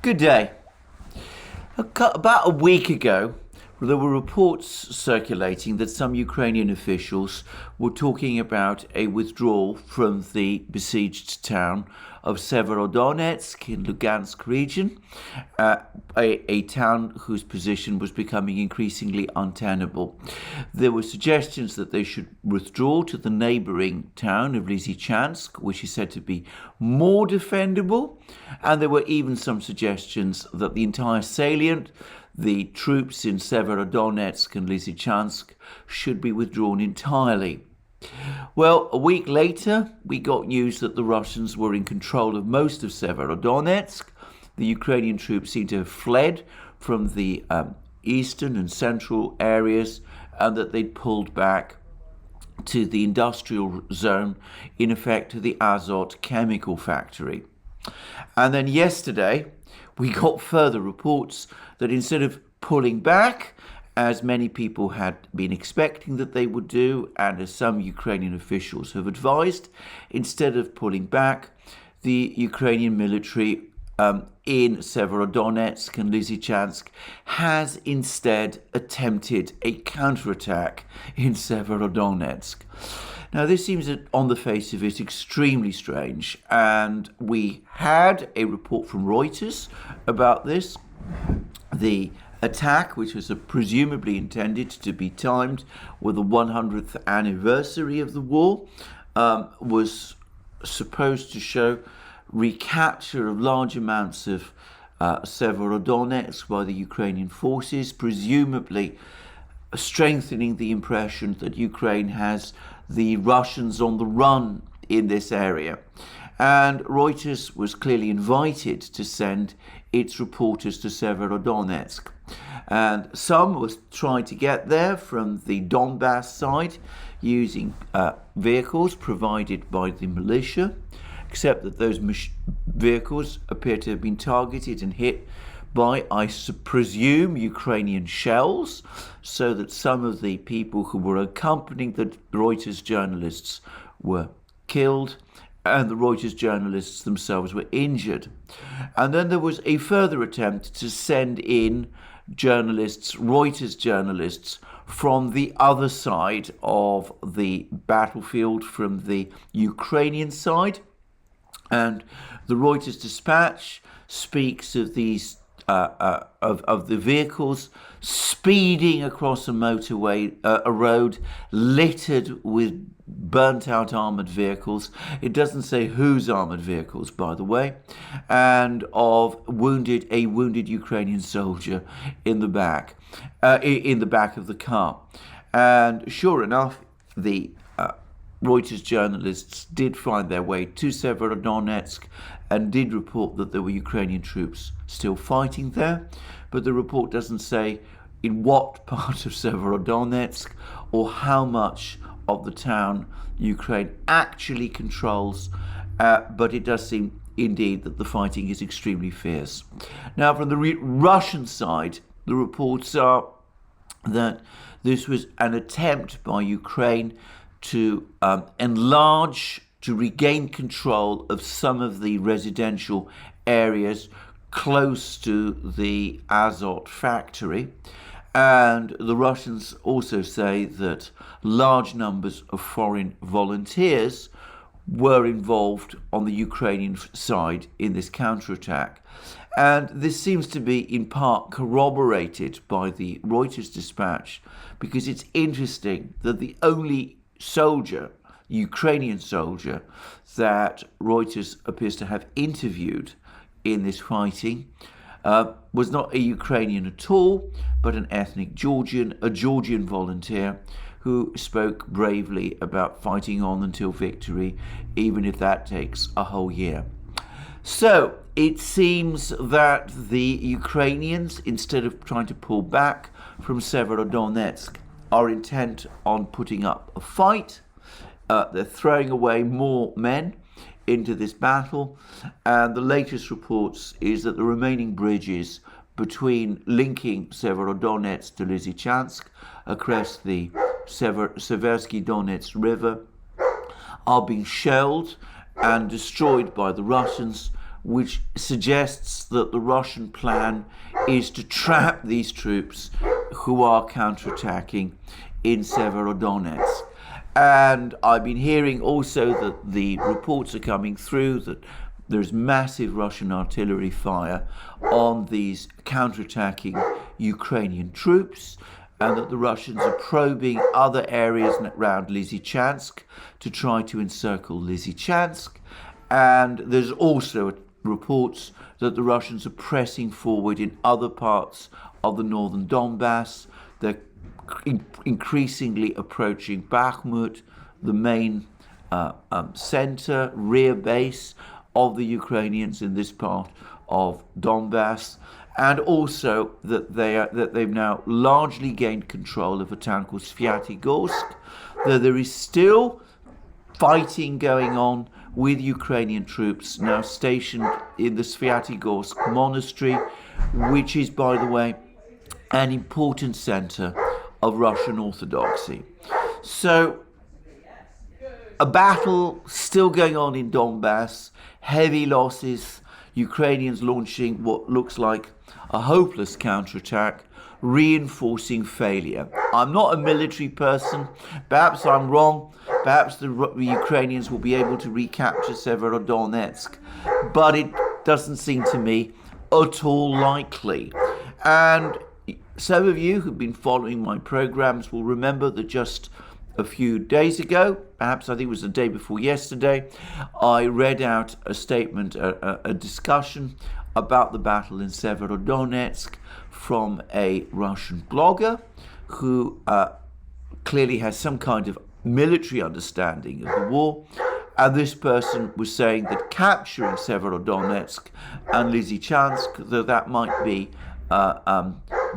Good day. About a week ago, there were reports circulating that some Ukrainian officials were talking about a withdrawal from the besieged town of Severodonetsk in Lugansk region, a town whose position was becoming increasingly untenable. There were suggestions that they should withdraw to the neighboring town of Lysychansk, which is said to be more defendable, and there were even some suggestions that the entire salient, the troops in Severodonetsk and Lysychansk, should be withdrawn entirely. Well, a week later, we got news that the Russians were in control of most of Severodonetsk. The Ukrainian troops seemed to have fled from the eastern and central areas, and that they'd pulled back to the industrial zone, in effect to the Azot chemical factory. And then yesterday, we got further reports that instead of pulling back, as many people had been expecting that they would do, and as some Ukrainian officials have advised, instead of pulling back, the Ukrainian military in Severodonetsk and Lysychansk has instead attempted a counterattack in Severodonetsk. Now, this seems, on the face of it, extremely strange, and we had a report from Reuters about this. The attack, which was presumably intended to be timed with the 100th anniversary of the war, was supposed to show recapture of large amounts of Severodonetsk by the Ukrainian forces, presumably strengthening the impression that Ukraine has the Russians on the run in this area. And Reuters was clearly invited to send its reporters to Severodonetsk. And some was trying to get there from the Donbass side using vehicles provided by the militia, except that those vehicles appear to have been targeted and hit by, I presume, Ukrainian shells, so that some of the people who were accompanying the Reuters journalists were killed, and the Reuters journalists themselves were injured. And then there was a further attempt to send in journalists, Reuters journalists, from the other side of the battlefield, from the Ukrainian side. And the Reuters dispatch speaks of these of the vehicles speeding across a motorway, a road littered with burnt-out armoured vehicles. It doesn't say whose armoured vehicles, by the way, and of a wounded Ukrainian soldier in the back of the car. And sure enough, the Reuters journalists did find their way to Severodonetsk and did report that there were Ukrainian troops still fighting there, but the report doesn't say in what part of Severodonetsk or how much of the town Ukraine actually controls, but it does seem indeed that the fighting is extremely fierce. Now, from the Russian side, the reports are that this was an attempt by Ukraine to enlarge, to regain control of some of the residential areas close to the Azot factory. And the Russians also say that large numbers of foreign volunteers were involved on the Ukrainian side in this counterattack. And this seems to be in part corroborated by the Reuters dispatch, because it's interesting that the only Ukrainian soldier that Reuters appears to have interviewed in this fighting was not a Ukrainian at all, but an ethnic Georgian, a Georgian volunteer who spoke bravely about fighting on until victory, even if that takes a whole year. So it seems that the Ukrainians, instead of trying to pull back from Severodonetsk, are intent on putting up a fight. They're throwing away more men into this battle, and the latest reports is that the remaining bridges between linking Severodonetsk to Lysychansk across the Seversky Donets River are being shelled and destroyed by the Russians, which suggests that the Russian plan is to trap these troops who are counterattacking in Severodonetsk. And I've been hearing also that the reports are coming through that there's massive Russian artillery fire on these counterattacking Ukrainian troops, and that the Russians are probing other areas around Lysychansk to try to encircle Lysychansk. And there's also reports that the Russians are pressing forward in other parts of the northern Donbass. They're increasingly approaching Bakhmut, the main center, rear base of the Ukrainians in this part of Donbass, and also that they've now largely gained control of a town called Svyatogorsk, though there is still fighting going on with Ukrainian troops now stationed in the Svyatogorsk monastery, which is, by the way, an important center of Russian Orthodoxy. So a battle still going on in Donbass, heavy losses, Ukrainians launching what looks like a hopeless counterattack, reinforcing failure. I'm not a military person, perhaps I'm wrong, perhaps the Ukrainians will be able to recapture Severodonetsk, but it doesn't seem to me at all likely. And some of you who've been following my programs will remember that just a few days ago, perhaps I think it was the day before yesterday, I read out a statement, a discussion about the battle in Severodonetsk from a Russian blogger who clearly has some kind of military understanding of the war. And this person was saying that capturing Severodonetsk and Lysychansk, though that might be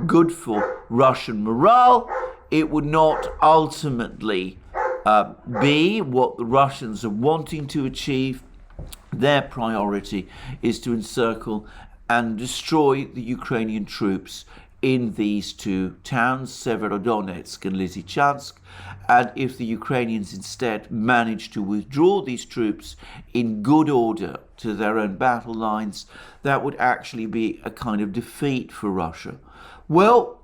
good for Russian morale, it would not ultimately be what the Russians are wanting to achieve. Their priority is to encircle and destroy the Ukrainian troops in these two towns, Severodonetsk and Lysychansk. And if the Ukrainians instead manage to withdraw these troops in good order to their own battle lines, that would actually be a kind of defeat for Russia. Well,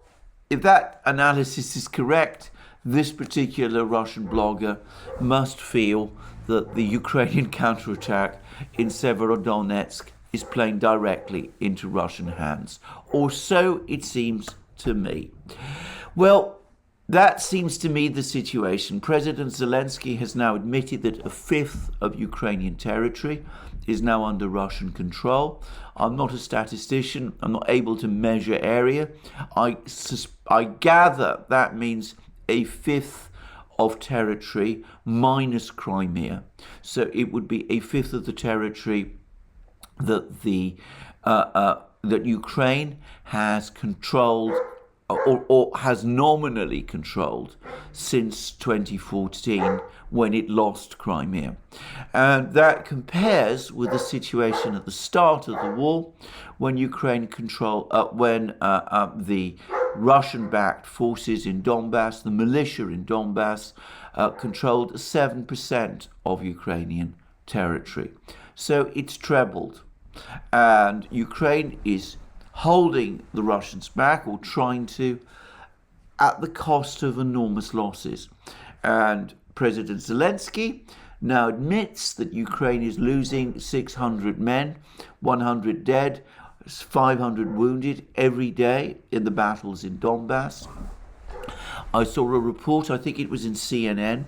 if that analysis is correct, this particular Russian blogger must feel that the Ukrainian counterattack in Severodonetsk is playing directly into Russian hands, or so it seems to me. Well, that seems to me the situation. President Zelensky has now admitted that a fifth of Ukrainian territory is now under Russian control. I'm not a statistician. I'm not able to measure area. I gather that means a fifth of territory minus Crimea. So it would be a fifth of the territory that that Ukraine has controlled or has nominally controlled since 2014, when it lost Crimea. And that compares with the situation at the start of the war, when Ukraine when the Russian-backed forces in Donbass, the militia in Donbass, controlled 7% of Ukrainian territory. So it's trebled. And Ukraine is holding the Russians back, or trying to, at the cost of enormous losses. And President Zelensky now admits that Ukraine is losing 600 men, 100 dead, 500 wounded every day in the battles in Donbass. I saw a report, I think it was in CNN,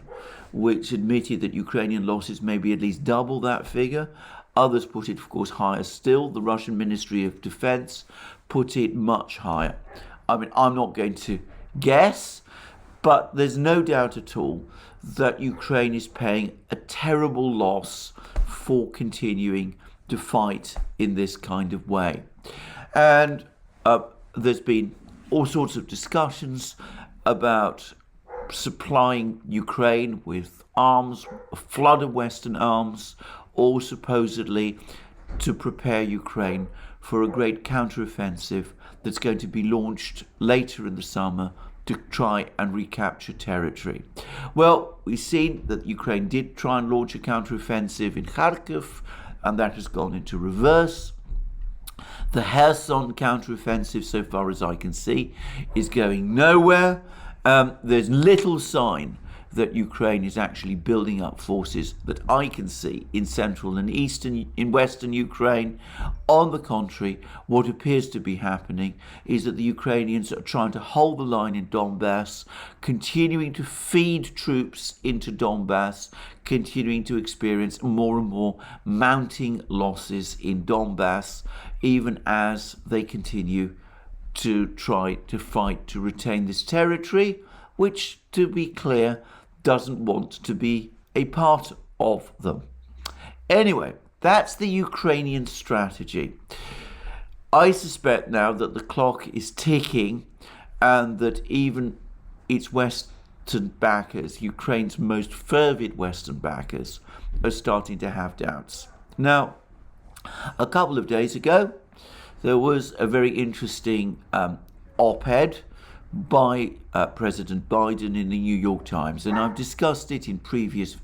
which admitted that Ukrainian losses may be at least double that figure. Others put it, of course, higher still. The Russian Ministry of Defense put it much higher. I mean, I'm not going to guess, but there's no doubt at all that Ukraine is paying a terrible loss for continuing to fight in this kind of way. And there's been all sorts of discussions about supplying Ukraine with arms, a flood of Western arms, all supposedly to prepare Ukraine for a great counteroffensive that's going to be launched later in the summer to try and recapture territory. Well, we've seen that Ukraine did try and launch a counteroffensive in Kharkiv and that has gone into reverse. The Kherson counteroffensive, so far as I can see, is going nowhere. There's little sign that Ukraine is actually building up forces that I can see in central and in western Ukraine. On the contrary, what appears to be happening is that the Ukrainians are trying to hold the line in Donbass, continuing to feed troops into Donbass, continuing to experience more and more mounting losses in Donbass, even as they continue to try to fight to retain this territory, which, to be clear, doesn't want to be a part of them. Anyway, that's the Ukrainian strategy. I suspect now that the clock is ticking and that even its Western backers, Ukraine's most fervid Western backers, are starting to have doubts. Now, a couple of days ago, there was a very interesting op-ed by President Biden in the New York Times, and I've discussed it in previous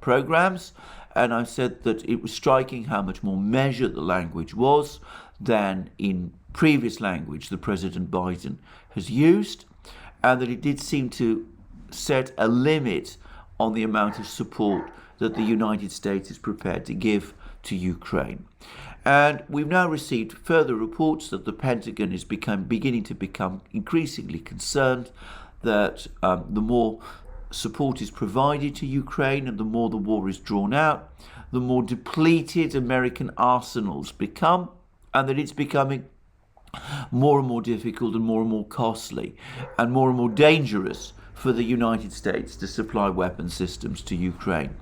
programs, and I've said that it was striking how much more measured the language was than in previous language that President Biden has used, and that it did seem to set a limit on the amount of support that the United States is prepared to give to Ukraine. And we've now received further reports that the Pentagon is beginning to become increasingly concerned that the more support is provided to Ukraine and the more the war is drawn out, the more depleted American arsenals become, and that it's becoming more and more difficult and more costly and more dangerous for the United States to supply weapon systems to Ukraine.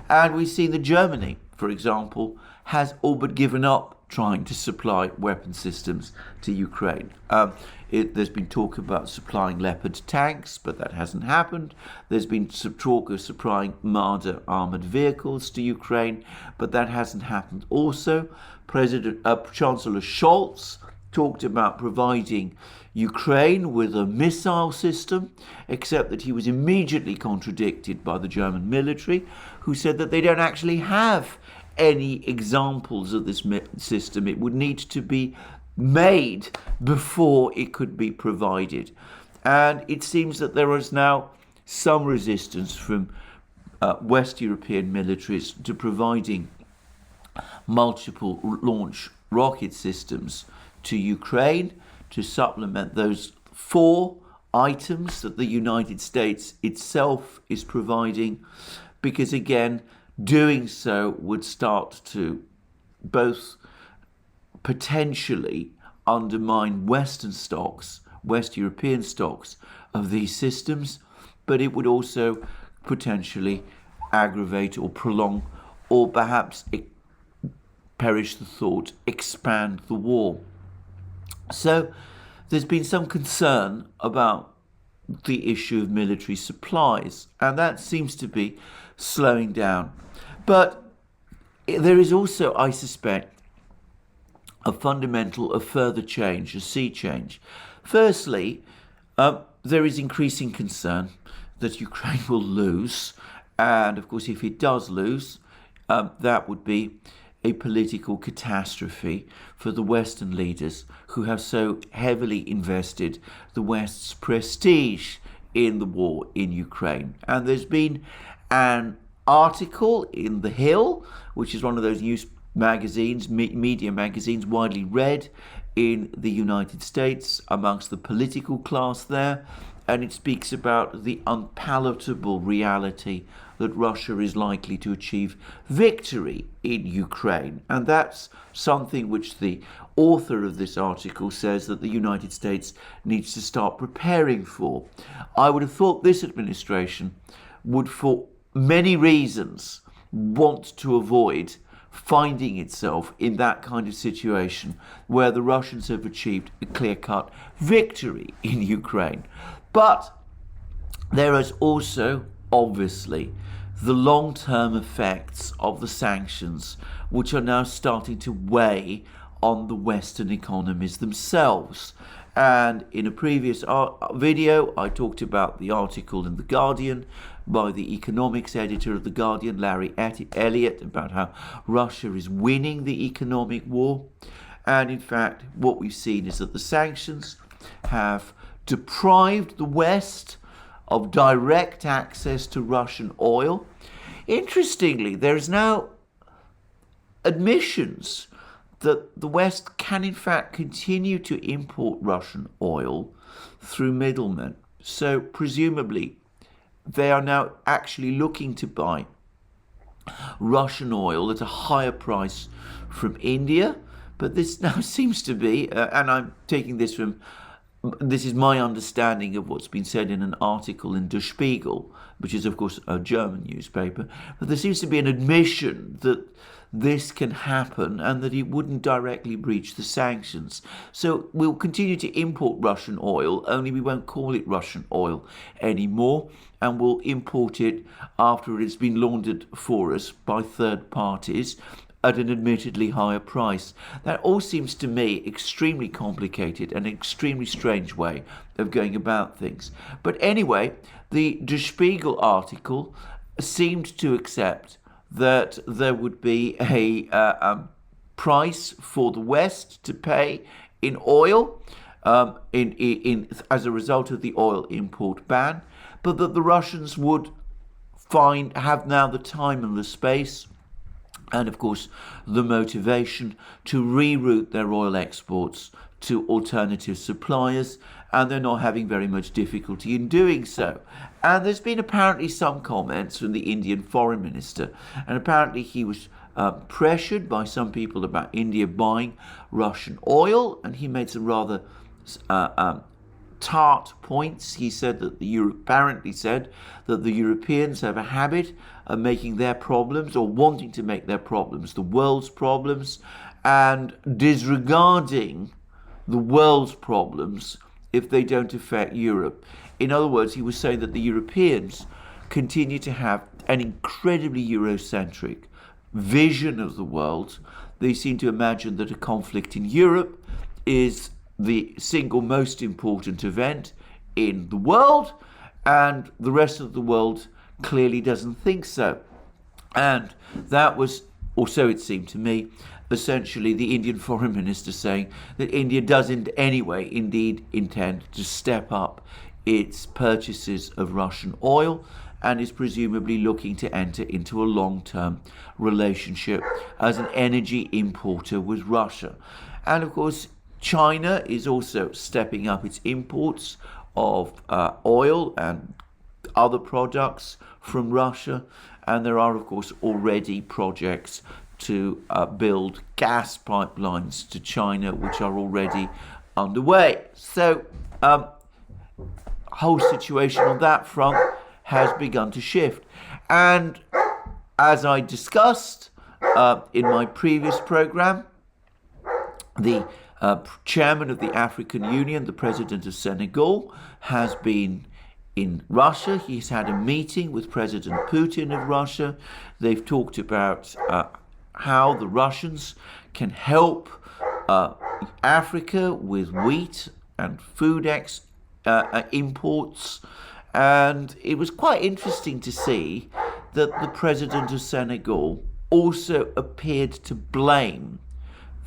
And we've seen that Germany, for example, has all but given up trying to supply weapon systems to Ukraine. There's been talk about supplying Leopard tanks, but that hasn't happened. There's been some talk of supplying Marder armored vehicles to Ukraine, but that hasn't happened also. Chancellor Scholz talked about providing Ukraine with a missile system, except that he was immediately contradicted by the German military, who said that they don't actually have any examples of this system. It would need to be made before it could be provided. And it seems that there is now some resistance from West European militaries to providing multiple launch rocket systems to Ukraine to supplement those 4 items that the United States itself is providing, because again, doing so would start to both potentially undermine West European stocks of these systems, but it would also potentially aggravate or prolong, or perhaps, perish the thought, expand the war. So there's been some concern about the issue of military supplies, and that seems to be slowing down. But there is also, I suspect, a further change, a sea change. Firstly, there is increasing concern that Ukraine will lose. And of course, if it does lose, that would be a political catastrophe for the Western leaders who have so heavily invested the West's prestige in the war in Ukraine. And there's been an article in The Hill, which is one of those news magazines, media magazines widely read in the United States amongst the political class there, and it speaks about the unpalatable reality that Russia is likely to achieve victory in Ukraine. And that's something which the author of this article says that the United States needs to start preparing for. I would have thought this administration would, for many reasons, want to avoid finding itself in that kind of situation where the Russians have achieved a clear-cut victory in Ukraine. But there is also, obviously, the long-term effects of the sanctions, which are now starting to weigh on the Western economies themselves. And in a previous video, I talked about the article in The Guardian by the economics editor of The Guardian, Larry Elliott, about how Russia is winning the economic war. And in fact, what we've seen is that the sanctions have deprived the West of direct access to Russian oil. Interestingly, there is now admissions that the West can in fact continue to import Russian oil through middlemen. So presumably they are now actually looking to buy Russian oil at a higher price from India. But this now seems to be, and I'm taking this from, this is my understanding of what's been said in an article in Der Spiegel, which is of course a German newspaper, but there seems to be an admission that this can happen and that it wouldn't directly breach the sanctions. So we'll continue to import Russian oil, only we won't call it Russian oil anymore, and we'll import it after it's been laundered for us by third parties at an admittedly higher price. That all seems to me extremely complicated and an extremely strange way of going about things. But anyway, the Der Spiegel article seemed to accept that there would be a price for the West to pay in oil as a result of the oil import ban, but that the Russians would have now the time and the space and of course the motivation to reroute their oil exports to alternative suppliers, and they're not having very much difficulty in doing so. And there's been apparently some comments from the Indian foreign minister, and apparently he was pressured by some people about India buying Russian oil, and he made some rather tart points. He said that apparently said that the Europeans have a habit of making their problems, or wanting to make their problems, the world's problems, and disregarding the world's problems if they don't affect Europe. In other words, he was saying that the Europeans continue to have an incredibly Eurocentric vision of the world. They seem to imagine that a conflict in Europe is the single most important event in the world, and the rest of the world clearly doesn't think so. And that was, or so it seemed to me, essentially the Indian foreign minister saying that India doesn't anyway indeed intend to step up its purchases of Russian oil, and is presumably looking to enter into a long-term relationship as an energy importer with Russia. And of course, China is also stepping up its imports of oil and other products from Russia, and there are of course already projects to build gas pipelines to China, which are already underway. So whole situation on that front has begun to shift. And as I discussed in my previous program, the chairman of the African Union, the president of Senegal, has been in Russia. He's had a meeting with President Putin of Russia. They've talked about how the Russians can help Africa with wheat and food imports. And it was quite interesting to see that the president of Senegal also appeared to blame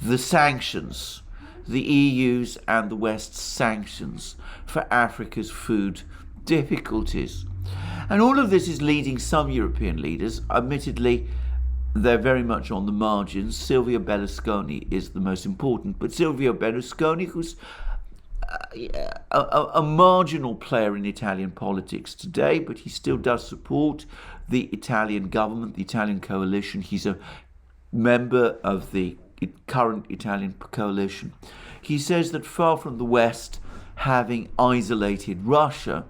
the sanctions, the EU's and the West's sanctions, for Africa's food difficulties. And all of this is leading some European leaders, admittedly, they're very much on the margins. Silvio Berlusconi is the most important, but Silvio Berlusconi, who's a marginal player in Italian politics today, but he still does support the Italian government, the Italian coalition. He's a member of the current Italian coalition. He says that far from the West having isolated Russia,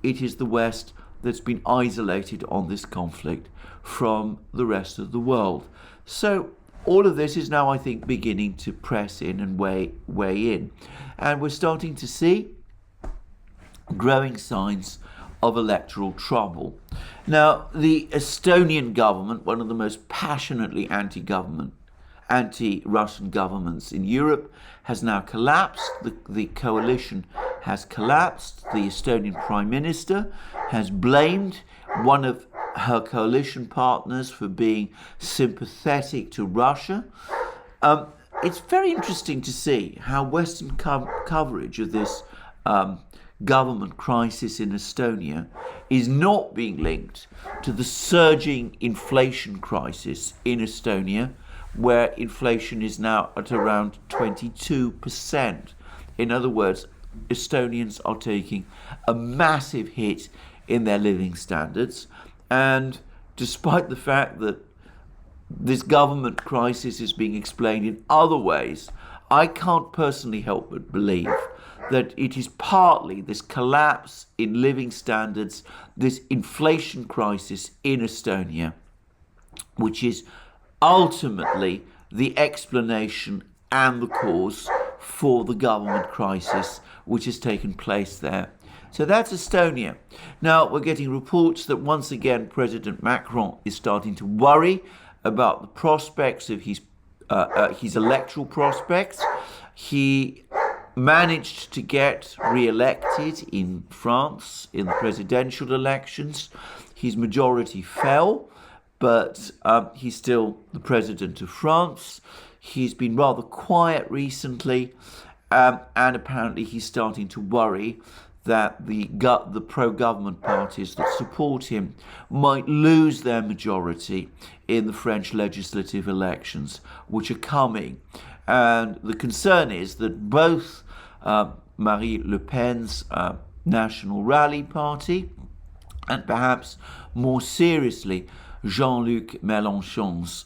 it is the West that's been isolated on this conflict from the rest of the world. So all of this is now, I think, beginning to press in and weigh in. And we're starting to see growing signs of electoral trouble. Now, the Estonian government, one of the most passionately anti-Russian governments in Europe has now collapsed. The coalition has collapsed. The Estonian Prime Minister has blamed one of her coalition partners for being sympathetic to Russia. It's very interesting to see how Western coverage of this government crisis in Estonia is not being linked to the surging inflation crisis in Estonia, where inflation is now at around 22%. In other words, Estonians are taking a massive hit in their living standards, and despite the fact that this government crisis is being explained in other ways, I can't personally help but believe that it is partly this collapse in living standards, this inflation crisis in Estonia, which is ultimately the explanation and the cause for the government crisis which has taken place there. So that's Estonia. Now we're getting reports that once again President Macron is starting to worry about the prospects of his electoral prospects. He managed to get re-elected in France in the presidential elections. His majority fell, but he's still the president of France. He's been rather quiet recently, and apparently he's starting to worry that the pro-government parties that support him might lose their majority in the French legislative elections, which are coming. And the concern is that both Marine Le Pen's National Rally Party and perhaps more seriously Jean-Luc Mélenchon's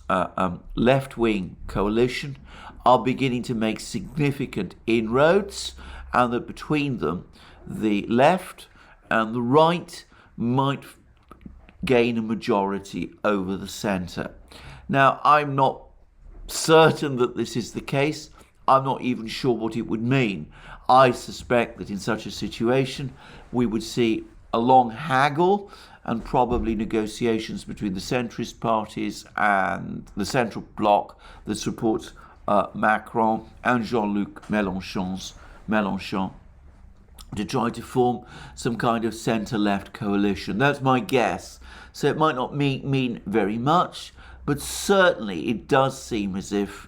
left-wing coalition are beginning to make significant inroads, and that between them the left and the right might gain a majority over the centre. Now, I'm not certain that this is the case. I'm not even sure what it would mean. I suspect that in such a situation we would see a long haggle and probably negotiations between the centrist parties and the central bloc that supports Macron and Jean-Luc Mélenchon to try to form some kind of centre-left coalition. That's my guess. So it might not mean very much, but certainly it does seem as if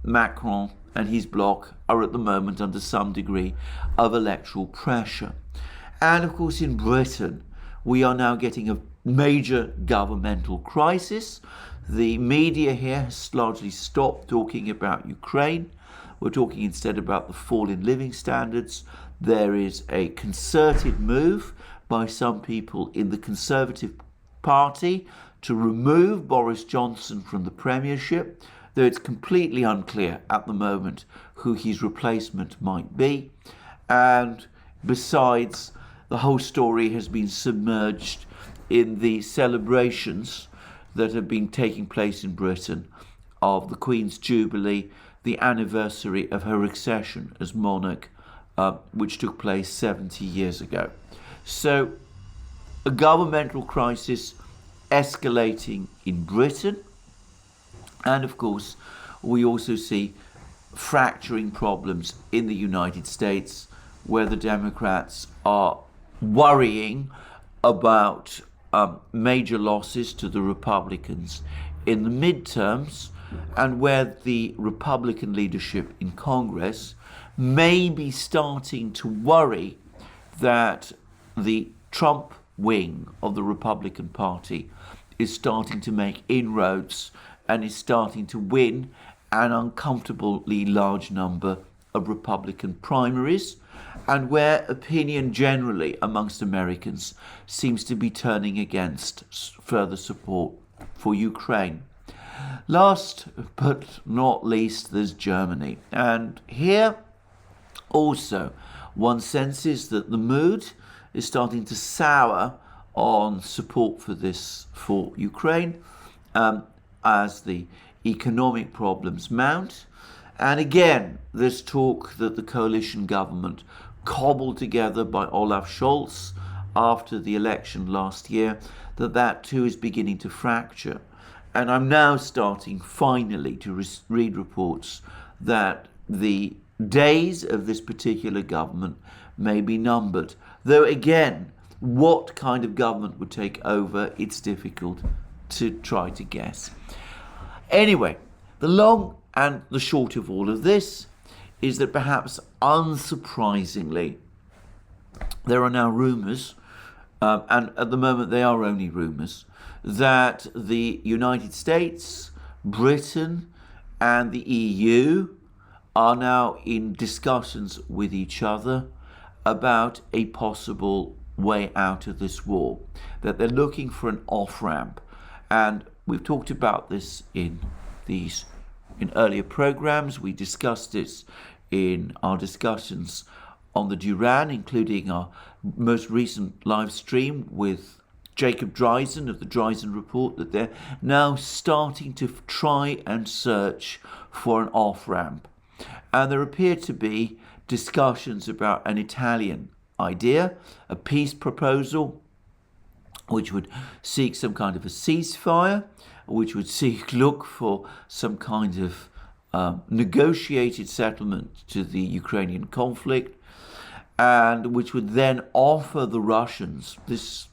Macron and his bloc are at the moment under some degree of electoral pressure. And of course in Britain, we are now getting a major governmental crisis. The media here has largely stopped talking about Ukraine. We're talking instead about the fall in living standards. There is a concerted move by some people in the Conservative Party to remove Boris Johnson from the premiership, though it's completely unclear at the moment who his replacement might be. And besides, the whole story has been submerged in the celebrations that have been taking place in Britain of the Queen's Jubilee, the anniversary of her accession as monarch, which took place 70 years ago. So a governmental crisis escalating in Britain, and of course we also see fracturing problems in the United States, where the Democrats are worrying about major losses to the Republicans in the midterms, and where the Republican leadership in Congress may be starting to worry that the Trump wing of the Republican Party is starting to make inroads and is starting to win an uncomfortably large number of Republican primaries, and where opinion generally amongst Americans seems to be turning against further support for Ukraine. Last but not least, there's Germany. And here also one senses that the mood is starting to sour on support for Ukraine as the economic problems mount. And again, there's talk that the coalition government cobbled together by Olaf Scholz after the election last year, that too is beginning to fracture. and I'm now starting finally to read reports that the days of this particular government may be numbered. Though again, what kind of government would take over, it's difficult to try to guess. Anyway, the long and the short of all of this is that perhaps unsurprisingly, there are now rumours, and at the moment they are only rumours, that the United States, Britain, and the EU are now in discussions with each other about a possible way out of this war, that they're looking for an off-ramp. And we've talked about this in earlier programs. We discussed this in our discussions on the Duran, including our most recent live stream with Jacob Dreisen of the Dreisen Report, that they're now starting to try and search for an off-ramp. And there appear to be discussions about an Italian idea, a peace proposal, which would seek some kind of a ceasefire, which would look for some kind of negotiated settlement to the Ukrainian conflict, and which would then offer the Russians, this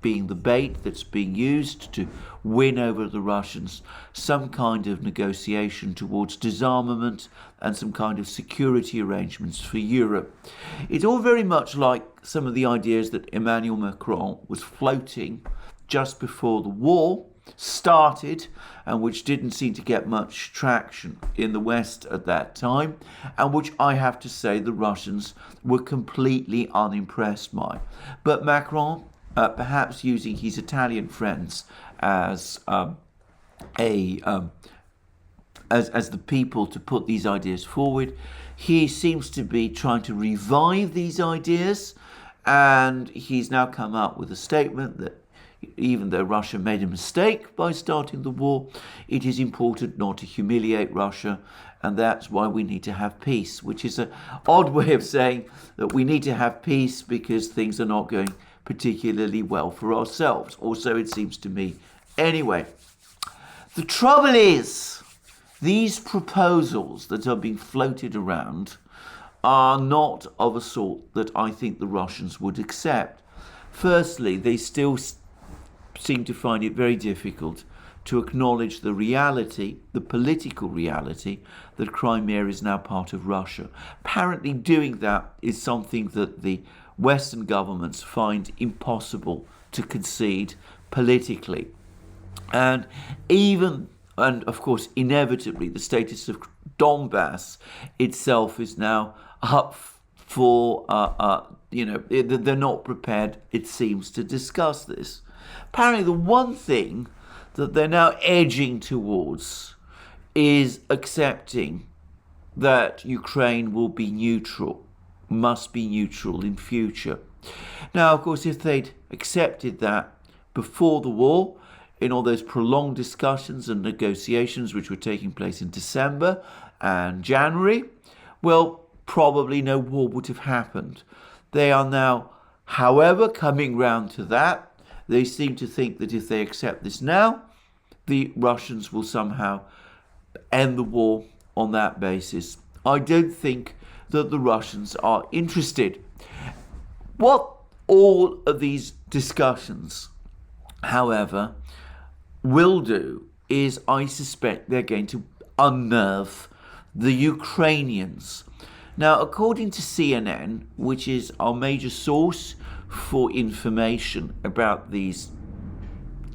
being the bait that's being used to win over the Russians, some kind of negotiation towards disarmament and some kind of security arrangements for Europe. It's all very much like some of the ideas that Emmanuel Macron was floating just before the war started, and which didn't seem to get much traction in the West at that time, and which I have to say the Russians were completely unimpressed by. But Macron, perhaps using his Italian friends as the people to put these ideas forward, he seems to be trying to revive these ideas, and he's now come up with a statement that even though Russia made a mistake by starting the war, it is important not to humiliate Russia, and that's why we need to have peace, which is an odd way of saying that we need to have peace because things are not going particularly well for ourselves. Also, it seems to me. Anyway, the trouble is, these proposals that are being floated around are not of a sort that I think the Russians would accept. Firstly, they still seem to find it very difficult to acknowledge the reality, the political reality, that Crimea is now part of Russia. Apparently doing that is something that the Western governments find impossible to concede politically. And of course, inevitably, the status of Donbass itself is now up for, they're not prepared, it seems, to discuss this. Apparently, the one thing that they're now edging towards is accepting that Ukraine will be neutral, must be neutral in future. Now, of course, if they'd accepted that before the war, in all those prolonged discussions and negotiations which were taking place in December and January, well, probably no war would have happened. They are now, however, coming round to that. They seem to think that if they accept this now, the Russians will somehow end the war on that basis. I don't think that the Russians are interested. What all of these discussions, however, will do is, I suspect, they're going to unnerve the Ukrainians. Now, according to CNN, which is our major source for information about these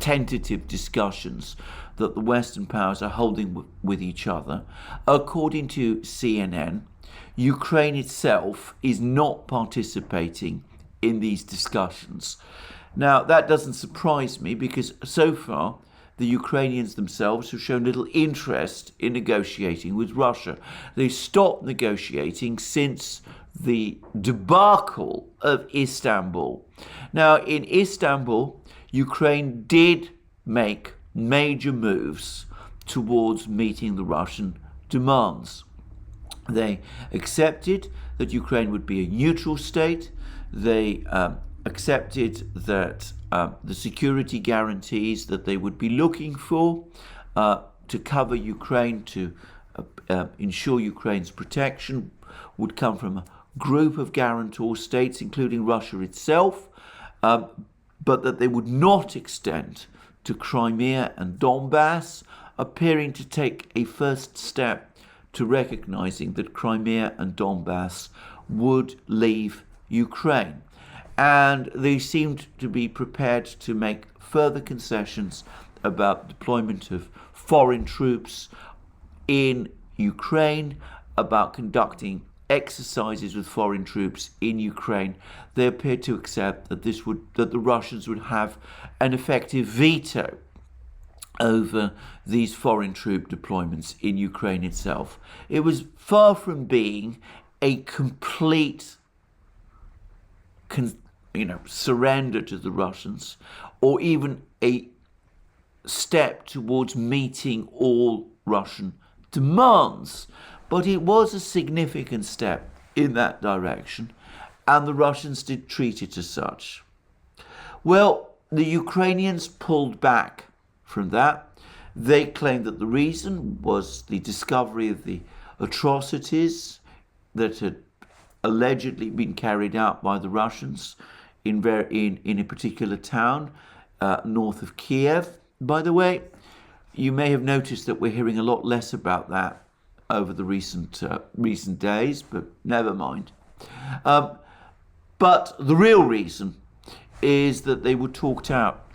tentative discussions that the Western powers are holding with each other, according to CNN, Ukraine itself is not participating in these discussions. Now, that doesn't surprise me because so far the Ukrainians themselves have shown little interest in negotiating with Russia. They stopped negotiating since the debacle of Istanbul. Now, in Istanbul, Ukraine did make major moves towards meeting the Russian demands. They accepted that Ukraine would be a neutral state. They accepted that the security guarantees that they would be looking for to cover Ukraine, to ensure Ukraine's protection, would come from a group of guarantor states, including Russia itself, but that they would not extend to Crimea and Donbass, appearing to take a first step to recognizing that Crimea and Donbass would leave Ukraine. And they seemed to be prepared to make further concessions about deployment of foreign troops in Ukraine, about conducting exercises with foreign troops in Ukraine. They appeared to accept that that the Russians would have an effective veto over these foreign troop deployments in Ukraine itself. It was far from being a complete surrender to the Russians, or even a step towards meeting all Russian demands. But it was a significant step in that direction, and the Russians did treat it as such. Well, the Ukrainians pulled back from that. They claimed that the reason was the discovery of the atrocities that had allegedly been carried out by the Russians in a particular town north of Kiev. By the way, you may have noticed that we're hearing a lot less about that over the recent days, but never mind. But the real reason is that they were talked out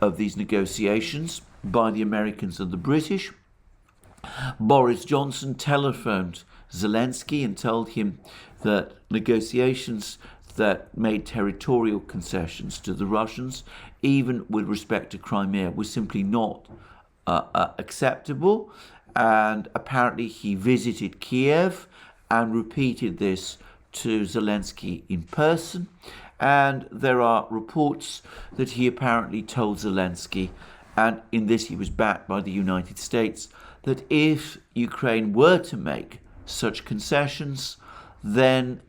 of these negotiations by the Americans and the British. Boris Johnson telephoned Zelensky and told him that negotiations that made territorial concessions to the Russians, even with respect to Crimea, was simply not acceptable. And apparently he visited Kiev and repeated this to Zelensky in person. And there are reports that he apparently told Zelensky, and in this he was backed by the United States, that if Ukraine were to make such concessions, then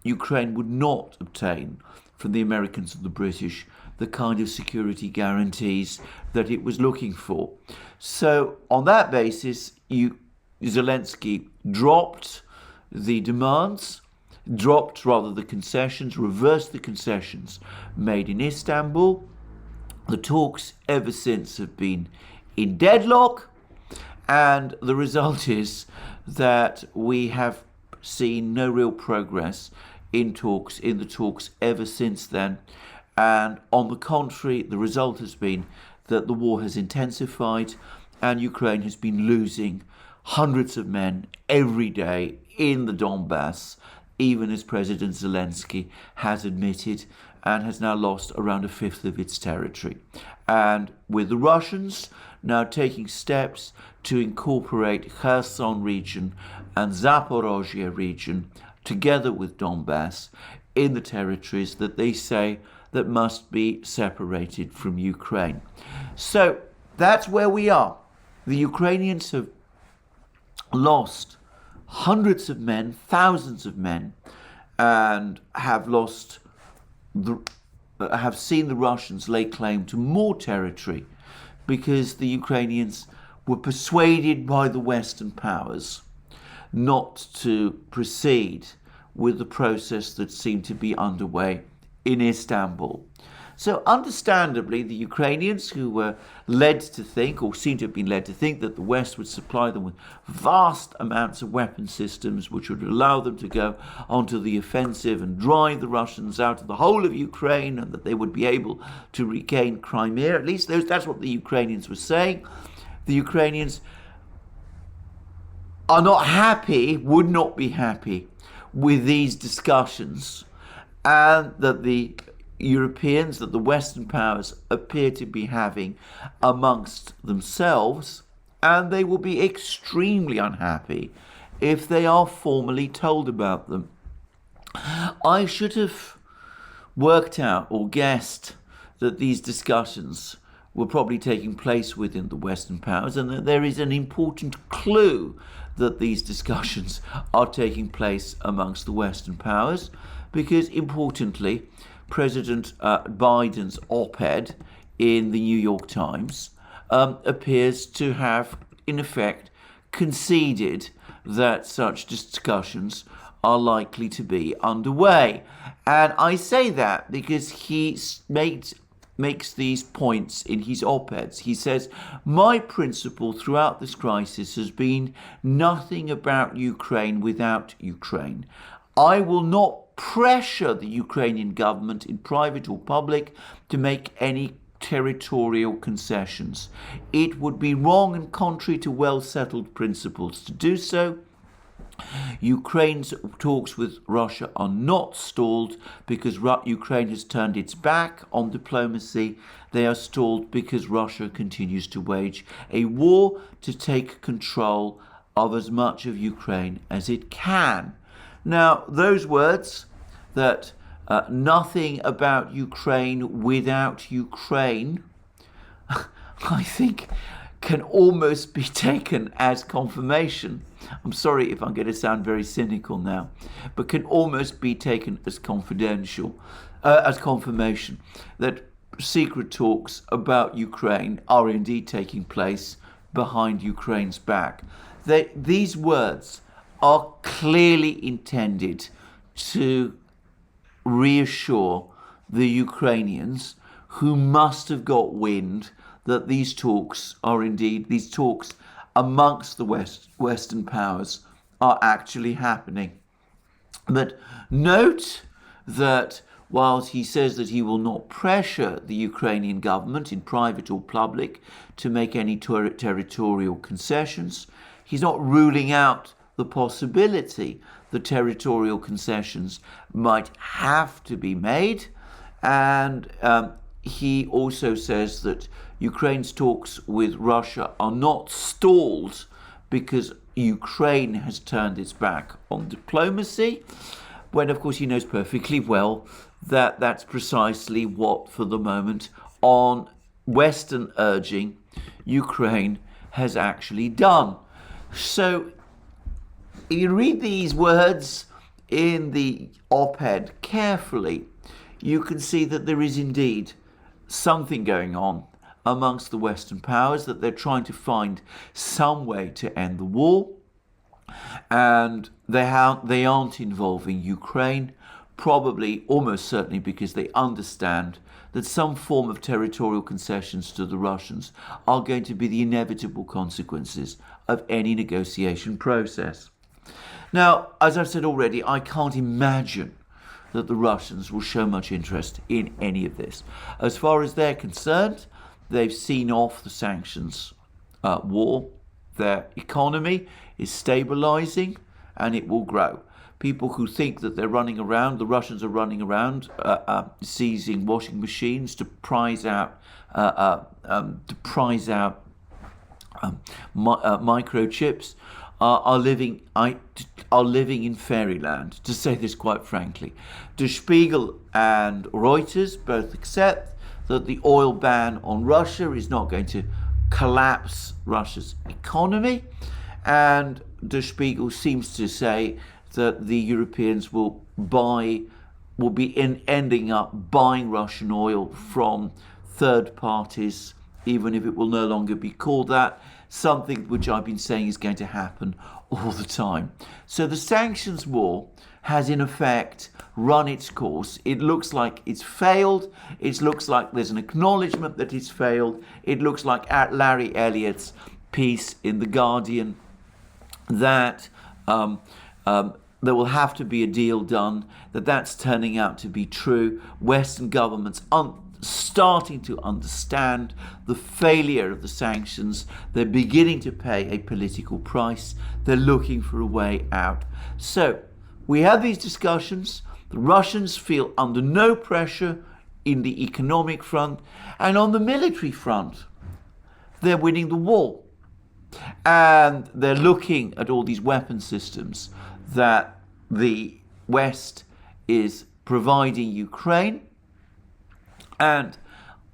Ukraine would not obtain from the Americans and the British the kind of security guarantees that it was looking for. So on that basis, Zelensky dropped the demands, the concessions, reversed the concessions made in Istanbul. The talks ever since have been in deadlock, and the result is that we have seen no real progress in the talks ever since then. And on the contrary, the result has been that the war has intensified and Ukraine has been losing hundreds of men every day in the Donbass, even as President Zelensky has admitted, and has now lost around a fifth of its territory. And with the Russians now taking steps to incorporate Kherson region and Zaporozhye region together with Donbass in the territories that they say that must be separated from Ukraine. So that's where we are. The Ukrainians have lost hundreds of men, thousands of men, and have seen the Russians lay claim to more territory because the Ukrainians were persuaded by the Western powers not to proceed with the process that seemed to be underway in Istanbul. So understandably, the Ukrainians, who were led to think, or seem to have been led to think, that the West would supply them with vast amounts of weapon systems which would allow them to go onto the offensive and drive the Russians out of the whole of Ukraine, and that they would be able to regain Crimea. At least that's what the Ukrainians were saying. The Ukrainians are not happy, would not be happy with these discussions, and that the Europeans, that the Western powers appear to be having amongst themselves, and they will be extremely unhappy if they are formally told about them. I should have worked out or guessed that these discussions were probably taking place within the Western powers, and that there is an important clue that these discussions are taking place amongst the Western powers, because importantly, President Biden's op-ed in the New York Times appears to have, in effect, conceded that such discussions are likely to be underway. And I say that because he makes these points in his op-eds. He says, my principle throughout this crisis has been nothing about Ukraine without Ukraine. I will not pressure the Ukrainian government in private or public to make any territorial concessions. It would be wrong and contrary to well-settled principles to do so. Ukraine's talks with Russia are not stalled because Ukraine has turned its back on diplomacy. They are stalled because Russia continues to wage a war to take control of as much of Ukraine as it can. Now, those words, that nothing about Ukraine without Ukraine, I think can almost be taken as confirmation. I'm sorry if I'm going to sound very cynical now, but can almost be taken as confidential, as confirmation that secret talks about Ukraine are indeed taking place behind Ukraine's back. These words are clearly intended to reassure the Ukrainians, who must have got wind that these talks amongst the Western powers are actually happening. But note that whilst he says that he will not pressure the Ukrainian government in private or public to make any territorial concessions, he's not ruling out the possibility that territorial concessions might have to be made. And he also says that Ukraine's talks with Russia are not stalled because Ukraine has turned its back on diplomacy, when of course he knows perfectly well that that's precisely what, for the moment, on Western urging, Ukraine has actually done. So if you read these words in the op-ed carefully, you can see that there is indeed something going on amongst the Western powers, that they're trying to find some way to end the war, and they aren't involving Ukraine, probably almost certainly because they understand that some form of territorial concessions to the Russians are going to be the inevitable consequences of any negotiation process. Now, as I've said already, I can't imagine that the Russians will show much interest in any of this. As far as they're concerned, they've seen off the sanctions war. Their economy is stabilizing and it will grow. People who think that they're running around, the Russians are running around seizing washing machines to prize out microchips, are living in fairyland, to say this quite frankly. Der Spiegel and Reuters both accept that the oil ban on Russia is not going to collapse Russia's economy, and Der Spiegel seems to say that the Europeans will be ending up buying Russian oil from third parties, even if it will no longer be called that, something which I've been saying is going to happen all the time. So the sanctions war has in effect run its course. It looks like it's failed. It looks like there's an acknowledgement that it's failed. It looks like at Larry Elliott's piece in The Guardian that there will have to be a deal done, that's turning out to be true. Western governments starting to understand the failure of the sanctions. They're beginning to pay a political price. They're looking for a way out. So we have these discussions. The Russians feel under no pressure in the economic front, and on the military front, they're winning the war. And they're looking at all these weapon systems that the West is providing Ukraine. And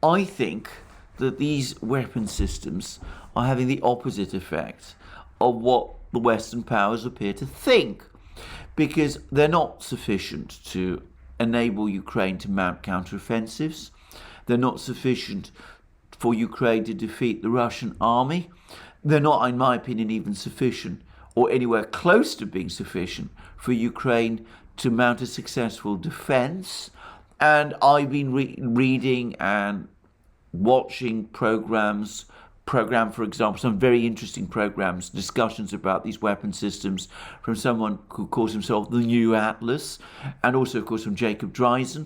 I think that these weapon systems are having the opposite effect of what the Western powers appear to think, because they're not sufficient to enable Ukraine to mount counteroffensives. They're not sufficient for Ukraine to defeat the Russian army. They're not, in my opinion, even sufficient or anywhere close to being sufficient for Ukraine to mount a successful defense. And I've been reading and watching programs, for example, some very interesting programs, discussions about these weapon systems from someone who calls himself the New Atlas, and also, of course, from Jacob Dreisen,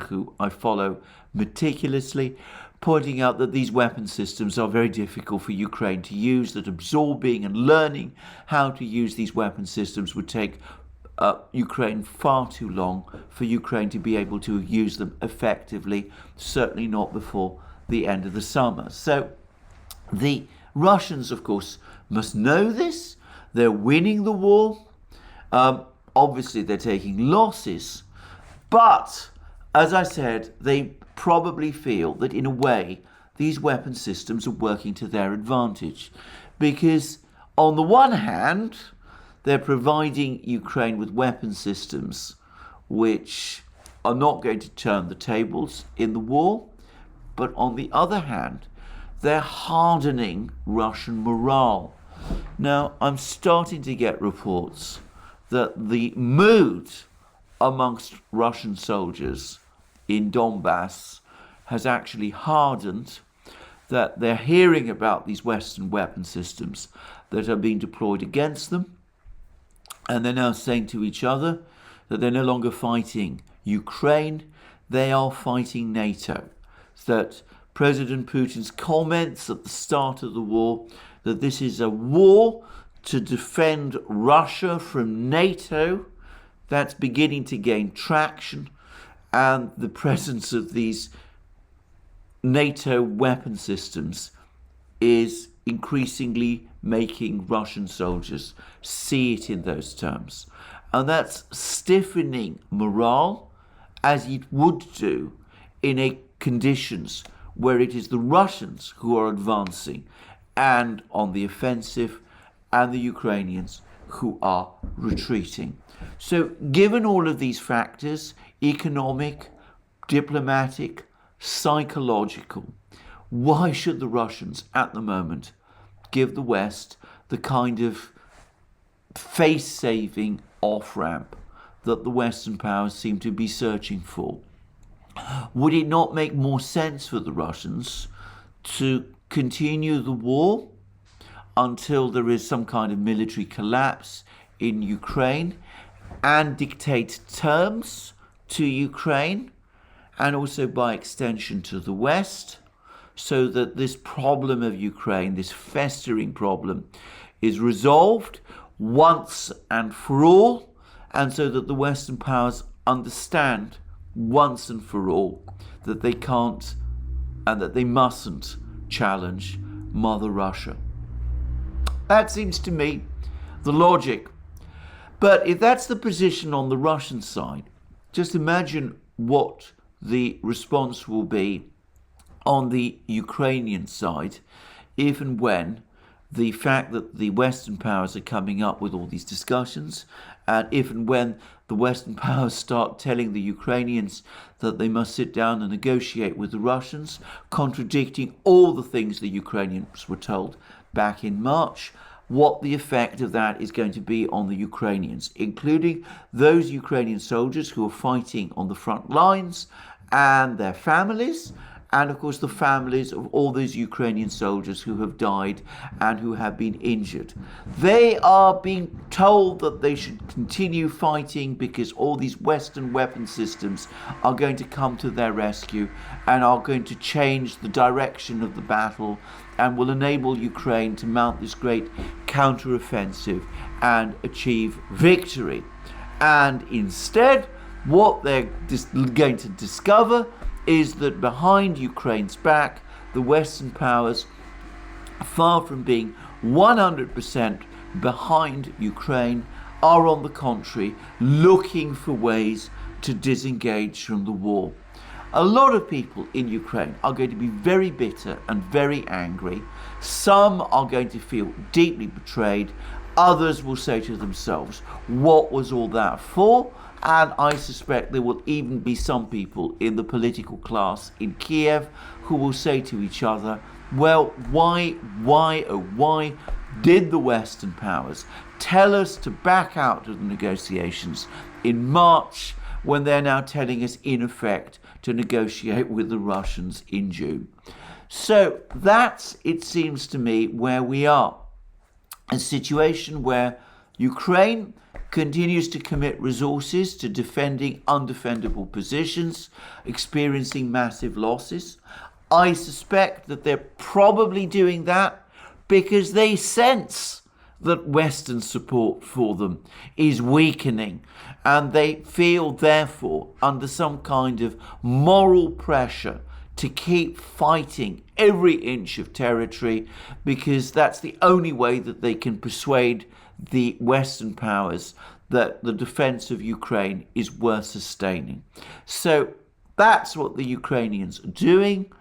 who I follow meticulously, pointing out that these weapon systems are very difficult for Ukraine to use, that absorbing and learning how to use these weapon systems would take Ukraine far too long for Ukraine to be able to use them effectively, certainly not before the end of the summer. So the Russians, of course, must know this. They're winning the war. Obviously, they're taking losses. But, as I said, they probably feel that, in a way, these weapon systems are working to their advantage. Because, on the one hand, they're providing Ukraine with weapon systems which are not going to turn the tables in the war. But on the other hand, they're hardening Russian morale. Now, I'm starting to get reports that the mood amongst Russian soldiers in Donbass has actually hardened, that they're hearing about these Western weapon systems that are being deployed against them, and they're now saying to each other that they're no longer fighting Ukraine, they are fighting NATO. That President Putin's comments at the start of the war, that this is a war to defend Russia from NATO, that's beginning to gain traction, and the presence of these NATO weapon systems is increasingly making Russian soldiers see it in those terms. And that's stiffening morale, as it would do in a conditions where it is the Russians who are advancing and on the offensive, and the Ukrainians who are retreating. So given all of these factors, economic, diplomatic, psychological, why should the Russians at the moment give the West the kind of face-saving off-ramp that the Western powers seem to be searching for? Would it not make more sense for the Russians to continue the war until there is some kind of military collapse in Ukraine and dictate terms to Ukraine and also by extension to the West, so that this problem of Ukraine, this festering problem, is resolved once and for all, and so that the Western powers understand once and for all that they can't and that they mustn't challenge Mother Russia. That seems to me the logic. But if that's the position on the Russian side, just imagine what the response will be on the Ukrainian side, if and when the fact that the Western powers are coming up with all these discussions, and if and when the Western powers start telling the Ukrainians that they must sit down and negotiate with the Russians, contradicting all the things the Ukrainians were told back in March, what the effect of that is going to be on the Ukrainians, including those Ukrainian soldiers who are fighting on the front lines and their families, and of course the families of all those Ukrainian soldiers who have died and who have been injured. They are being told that they should continue fighting because all these Western weapon systems are going to come to their rescue and are going to change the direction of the battle and will enable Ukraine to mount this great counteroffensive and achieve victory. And instead, what they're going to discover is that behind Ukraine's back, the Western powers, far from being 100% behind Ukraine, are on the contrary looking for ways to disengage from the war. A lot of people in Ukraine are going to be very bitter and very angry. Some are going to feel deeply betrayed. Others will say to themselves, what was all that for? And I suspect there will even be some people in the political class in Kiev who will say to each other, well, why did the Western powers tell us to back out of the negotiations in March when they're now telling us, in effect, to negotiate with the Russians in June? So that's, it seems to me, where we are. A situation where Ukraine continues to commit resources to defending undefendable positions, experiencing massive losses. I suspect that they're probably doing that because they sense that Western support for them is weakening, and they feel, therefore, under some kind of moral pressure to keep fighting every inch of territory, because that's the only way that they can persuade the Western powers that the defense of Ukraine is worth sustaining. So that's what the Ukrainians are doing.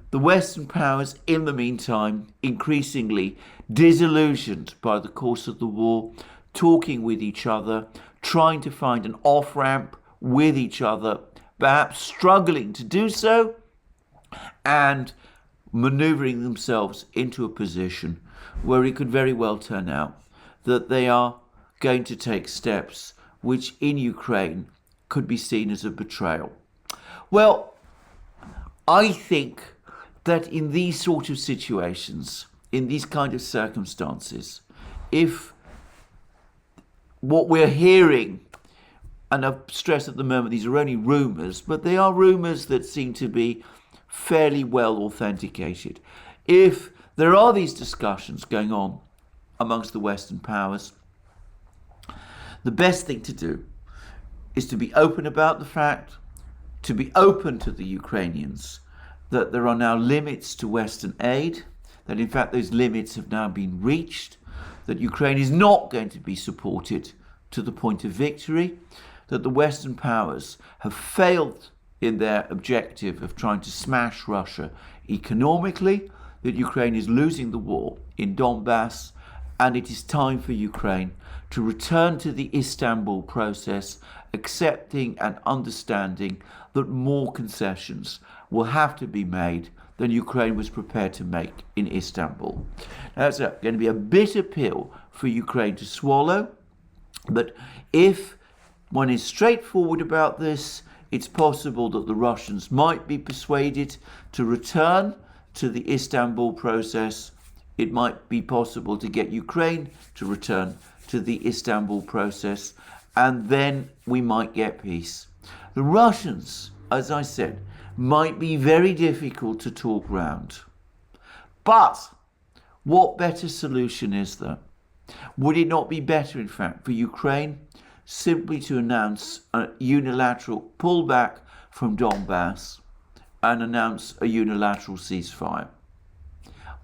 The Western powers, in the meantime, increasingly disillusioned by the course of the war, talking with each other, trying to find an off-ramp with each other, perhaps struggling to do so, and maneuvering themselves into a position where it could very well turn out that they are going to take steps which in Ukraine could be seen as a betrayal. Well, I think that in these sort of situations, in these kind of circumstances, if what we're hearing, and I've stressed at the moment these are only rumours, but they are rumours that seem to be fairly well authenticated. If there are these discussions going on amongst the Western powers, the best thing to do is to be open about the fact, to be open to the Ukrainians, that there are now limits to Western aid, that in fact those limits have now been reached, that Ukraine is not going to be supported to the point of victory, that the Western powers have failed in their objective of trying to smash Russia economically, that Ukraine is losing the war in Donbass, and it is time for Ukraine to return to the Istanbul process, accepting and understanding that more concessions will have to be made than Ukraine was prepared to make in Istanbul. Now, that's going to be a bitter pill for Ukraine to swallow, but if one is straightforward about this, it's possible that the Russians might be persuaded to return to the Istanbul process. It might be possible to get Ukraine to return to the Istanbul process, and then we might get peace. The Russians, as I said, might be very difficult to talk round. But what better solution is there? Would it not be better, in fact, for Ukraine simply to announce a unilateral pullback from Donbass and announce a unilateral ceasefire?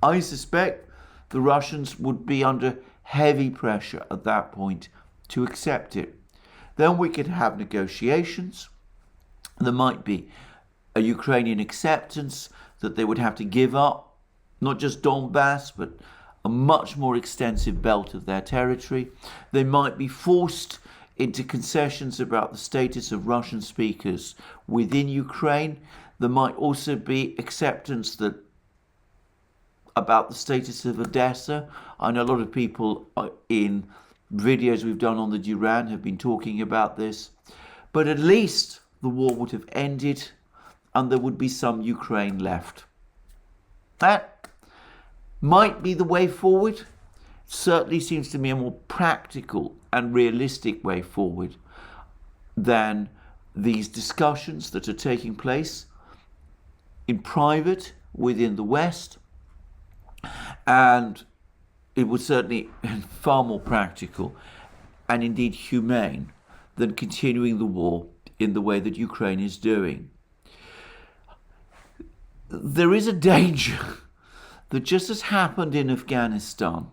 I suspect the Russians would be under heavy pressure at that point to accept it. Then we could have negotiations. There might be a Ukrainian acceptance that they would have to give up not just Donbass, but a much more extensive belt of their territory. They might be forced into concessions about the status of Russian speakers within Ukraine. There might also be acceptance that about the status of Odessa. I know a lot of people in videos we've done on the Duran have been talking about this, but at least the war would have ended and there would be some Ukraine left. That might be the way forward. Certainly seems to me a more practical and realistic way forward than these discussions that are taking place in private within the West. And it was certainly far more practical and indeed humane than continuing the war in the way that Ukraine is doing. There is a danger that, just as happened in Afghanistan,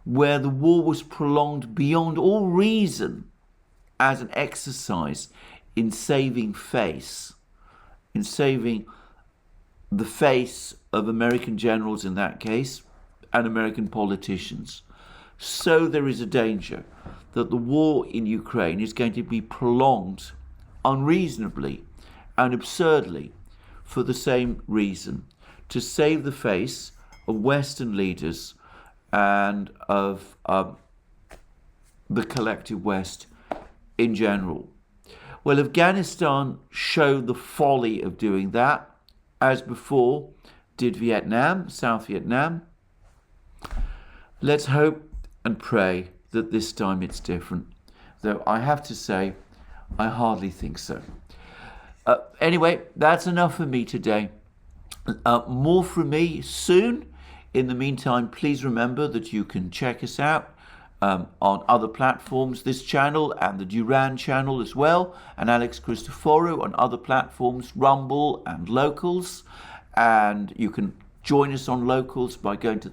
where the war was prolonged beyond all reason as an exercise in saving face, in saving the face of American generals in that case, and American politicians, So there is a danger that the war in Ukraine is going to be prolonged unreasonably and absurdly for the same reason, to save the face of Western leaders and of the collective West in general. Well, Afghanistan showed the folly of doing that, as before did Vietnam, South Vietnam. Let's hope and pray that this time it's different, though I have to say, I hardly think so. Anyway, that's enough for me today. More from me soon. In the meantime, please remember that you can check us out on other platforms, this channel and the Duran channel as well, and Alex Christoforou on other platforms, Rumble and Locals. And you can join us on Locals by going to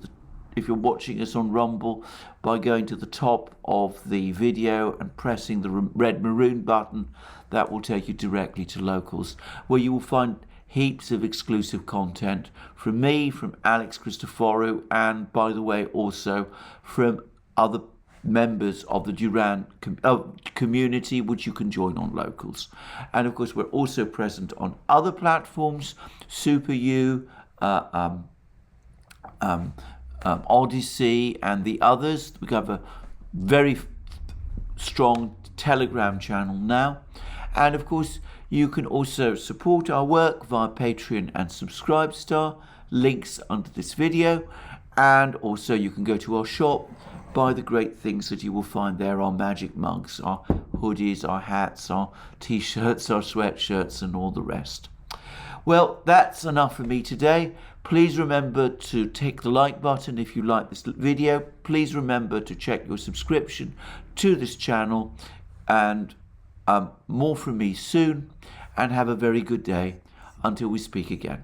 if you're watching us on Rumble, by going to the top of the video and pressing the red maroon button. That will take you directly to Locals, where you will find heaps of exclusive content from me, from Alex Christoforou, and by the way, also from other members of the Duran community, which you can join on Locals. And of course, we're also present on other platforms, SuperU, ODYSEE, and the others. We have a very strong Telegram channel now. And of course, you can also support our work via Patreon and Subscribestar, links under this video. And also you can go to our shop, buy the great things that you will find there, our magic mugs, our hoodies, our hats, our t-shirts, our sweatshirts, and all the rest. Well, that's enough for me today. Please remember to tick the like button if you like this video. Please remember to check your subscription to this channel, and more from me soon, and have a very good day until we speak again.